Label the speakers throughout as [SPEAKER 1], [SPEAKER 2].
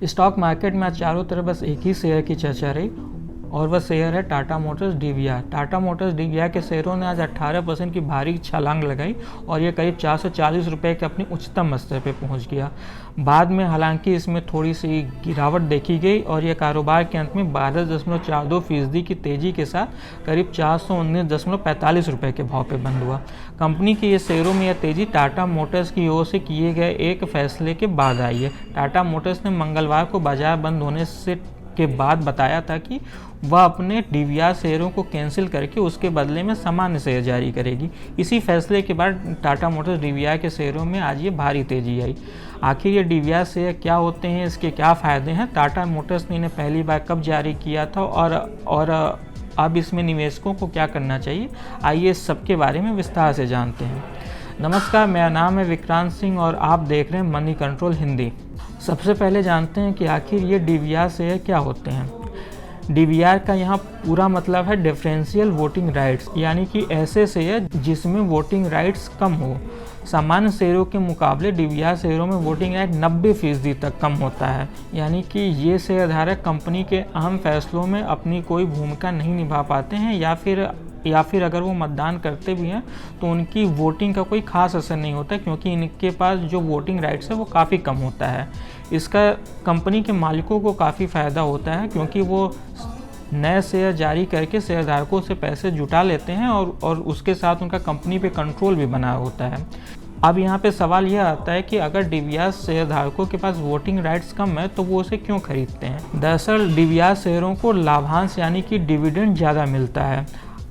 [SPEAKER 1] Stock market में आज चारों तरफ बस एक ही शेयर की चर्चा रही और वह शेयर है Tata Motors DVR. Tata Motors DVR के शेयरों ने आज 18% की भारी छलांग लगाई और ये करीब 440 रुपये के अपनी उच्चतम स्तर पर पहुंच गया। बाद में हालांकि इसमें थोड़ी सी गिरावट देखी गई और यह कारोबार के अंत में 12.42% की तेज़ी के साथ करीब 419.45 रुपये के भाव पे बंद हुआ। कंपनी के ये शेयरों में यह तेज़ी टाटा मोटर्स की ओर से किए गए एक फैसले के बाद आई है। टाटा मोटर्स ने मंगलवार को बाजार बंद होने के बाद बताया था कि वह अपने डीवीआर शेयरों को कैंसिल करके उसके बदले में सामान्य शेयर जारी करेगी। इसी फैसले के बाद टाटा मोटर्स डीवीआर के शेयरों में आज ये भारी तेज़ी आई। आखिर ये डीवीआर शेयर क्या होते हैं, इसके क्या फ़ायदे हैं, टाटा मोटर्स ने इन्हें पहली बार कब जारी किया था और अब इसमें निवेशकों को क्या करना चाहिए, आइए इस सब के बारे में विस्तार से जानते हैं। नमस्कार, मेरा नाम है विक्रांत सिंह और आप देख रहे हैं मनी कंट्रोल हिंदी। सबसे पहले जानते हैं कि आखिर ये डीवीआर शेयर क्या होते हैं। डीवीआर का यहाँ पूरा मतलब है डिफरेंशियल वोटिंग राइट्स, यानी कि ऐसे शेयर जिसमें वोटिंग राइट्स कम हो। सामान्य शेयरों के मुकाबले डीवीआर शेयरों में वोटिंग राइट 90% तक कम होता है, यानी कि ये शेयरधारक कंपनी के अहम फैसलों में अपनी कोई भूमिका नहीं निभा पाते हैं या फिर अगर वो मतदान करते भी हैं तो उनकी वोटिंग का कोई खास असर नहीं होता, क्योंकि इनके पास जो वोटिंग राइट्स है वो काफ़ी कम होता है। इसका कंपनी के मालिकों को काफ़ी फ़ायदा होता है, क्योंकि वो नए शेयर जारी करके शेयरधारकों से पैसे जुटा लेते हैं और उसके साथ उनका कंपनी पे कंट्रोल भी बना होता है। अब यहाँ पे सवाल यह आता है कि अगर डीवीआर शेयरधारकों के पास वोटिंग राइट्स कम है तो वो उसे क्यों खरीदते हैं। दरअसल डीवीआर शेयरों को लाभांश यानी कि डिविडेंड ज़्यादा मिलता है।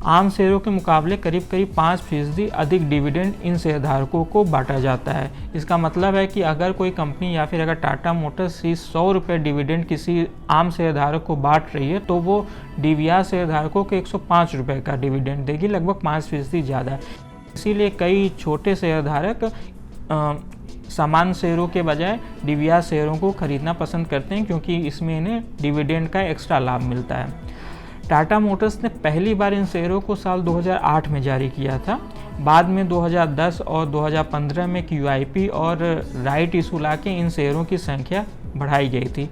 [SPEAKER 1] आम शेयरों के मुकाबले करीब 5% अधिक डिविडेंड इन शेयरधारकों को बांटा जाता है। इसका मतलब है कि अगर कोई कंपनी या फिर अगर टाटा मोटर्स 100 रुपये डिविडेंड किसी आम शेयरधारक को बांट रही है तो वो डीवीआर शेयरधारकों को 105 रुपये का डिविडेंड देगी, लगभग 5% ज़्यादा। इसीलिए कई छोटे शेयरधारक सामान्य शेयरों के बजाय डीवीआर शेयरों को खरीदना पसंद करते हैं, क्योंकि इसमें इन्हें डिविडेंड का एक्स्ट्रा लाभ मिलता है। टाटा मोटर्स ने पहली बार इन शेयरों को साल 2008 में जारी किया था। बाद में 2010 और 2015 में QIP और राइट इशू लाके इन शेयरों की संख्या बढ़ाई गई थी।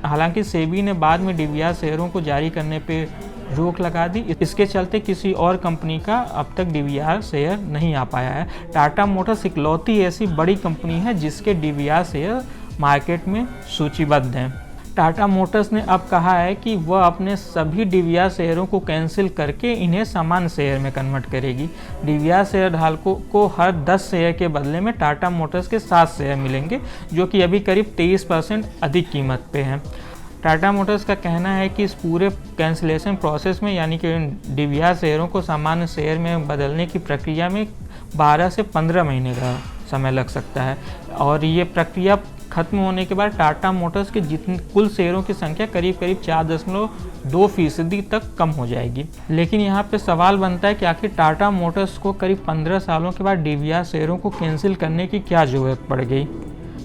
[SPEAKER 1] हालांकि सेबी ने बाद में डीवीआर शेयरों को जारी करने पे रोक लगा दी। इसके चलते किसी और कंपनी का अब तक डीवीआर शेयर नहीं आ पाया है। टाटा मोटर्स इकलौती ऐसी बड़ी कंपनी है जिसके डीवीआर शेयर मार्केट में सूचीबद्ध हैं। टाटा मोटर्स ने अब कहा है कि वह अपने सभी डीवीआर शेयरों को कैंसिल करके इन्हें सामान्य शेयर में कन्वर्ट करेगी। डीवीआर शेयर धारकों को हर 10 शेयर के बदले में टाटा मोटर्स के 7 शेयर मिलेंगे, जो कि अभी करीब 23% अधिक कीमत पे हैं। टाटा मोटर्स का कहना है कि इस पूरे कैंसिलेशन प्रोसेस में, यानी कि डीवीआर शेयरों को सामान्य शेयर में बदलने की प्रक्रिया में 12 से 15 महीने का समय लग सकता है और ये प्रक्रिया खत्म होने के बाद टाटा मोटर्स के जितने कुल शेयरों की संख्या करीब 4.2% तक कम हो जाएगी। लेकिन यहाँ पे सवाल बनता है कि आखिर टाटा मोटर्स को करीब 15 सालों के बाद डीवीआर शेयरों को कैंसिल करने की क्या ज़रूरत पड़ गई।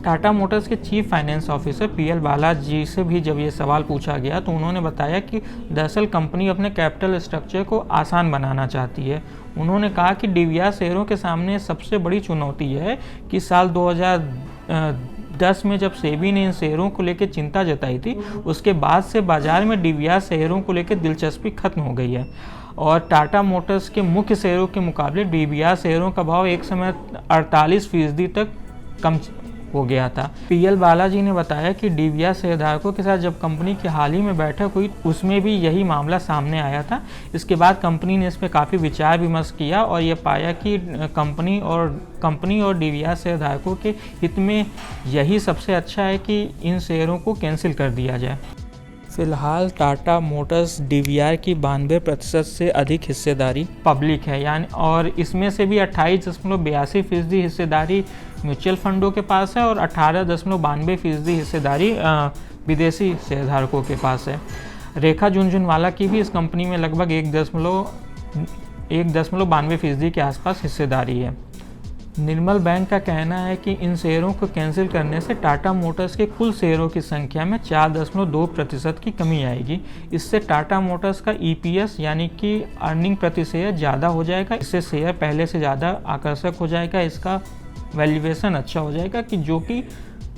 [SPEAKER 1] टाटा मोटर्स के chief finance officer PL Balaji से भी जब ये सवाल पूछा गया तो उन्होंने बताया कि दरअसल कंपनी अपने कैपिटल स्ट्रक्चर को आसान बनाना चाहती है। उन्होंने कहा कि डीवीआर शेयरों के सामने सबसे बड़ी चुनौती यह है कि साल 2010 में जब सेबी ने इन शेयरों को लेकर चिंता जताई थी, उसके बाद से बाजार में डीवीआर शेयरों को लेकर दिलचस्पी खत्म हो गई है और टाटा मोटर्स के मुख्य शेयरों के मुकाबले डीवीआर शेयरों का भाव एक समय 48% तक कम हो गया था। PL बालाजी ने बताया कि डीवीआर शेयरधारकों के साथ जब कंपनी की हाल ही में बैठक हुई उसमें भी यही मामला सामने आया था। इसके बाद कंपनी ने इस पर काफ़ी विचार विमर्श किया और ये पाया कि कंपनी और डीवीआर शेयरधारकों के हित में यही सबसे अच्छा है कि इन शेयरों को कैंसिल कर दिया जाए। फिलहाल टाटा मोटर्स डीवीआर की 92% से अधिक हिस्सेदारी पब्लिक है, यानी और इसमें से भी 28.82% हिस्सेदारी म्यूचुअल फंडों के पास है और 18.92% हिस्सेदारी विदेशी शेयरधारकों के पास है। रेखा झुनझुनवाला की भी इस कंपनी में लगभग 1.92% के आसपास हिस्सेदारी है। निर्मल बैंक का कहना है कि इन शेयरों को कैंसिल करने से टाटा मोटर्स के कुल शेयरों की संख्या में 4.2% की कमी आएगी। इससे टाटा मोटर्स का EPS यानी कि अर्निंग प्रति शेयर ज़्यादा हो जाएगा। इससे शेयर पहले से ज़्यादा आकर्षक हो जाएगा, इसका वैल्यूएशन अच्छा हो जाएगा कि जो कि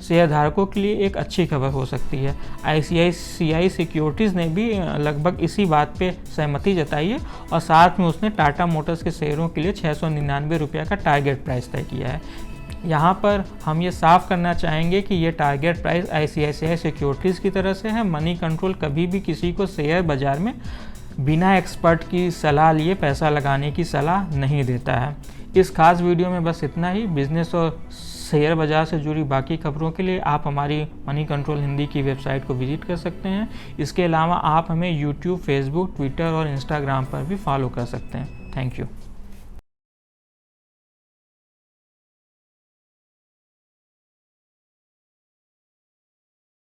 [SPEAKER 1] शेयरधारकों के लिए एक अच्छी खबर हो सकती है। ICICI सिक्योरिटीज़ ने भी लगभग इसी बात पे सहमति जताई है और साथ में उसने टाटा मोटर्स के शेयरों के लिए 699 रुपये का टारगेट प्राइस तय किया है। यहाँ पर हम ये साफ करना चाहेंगे कि ये टारगेट प्राइस ICICI सिक्योरिटीज़ की तरफ से है। मनी कंट्रोल कभी भी किसी को शेयर बाज़ार में बिना एक्सपर्ट की सलाह लिए पैसा लगाने की सलाह नहीं देता है। इस खास वीडियो में बस इतना ही। बिजनेस और शेयर बाज़ार से जुड़ी बाकी खबरों के लिए आप हमारी मनी कंट्रोल हिंदी की वेबसाइट को विजिट कर सकते हैं। इसके अलावा आप हमें यूट्यूब, फेसबुक, ट्विटर और इंस्टाग्राम पर भी फॉलो कर सकते हैं। Thank you.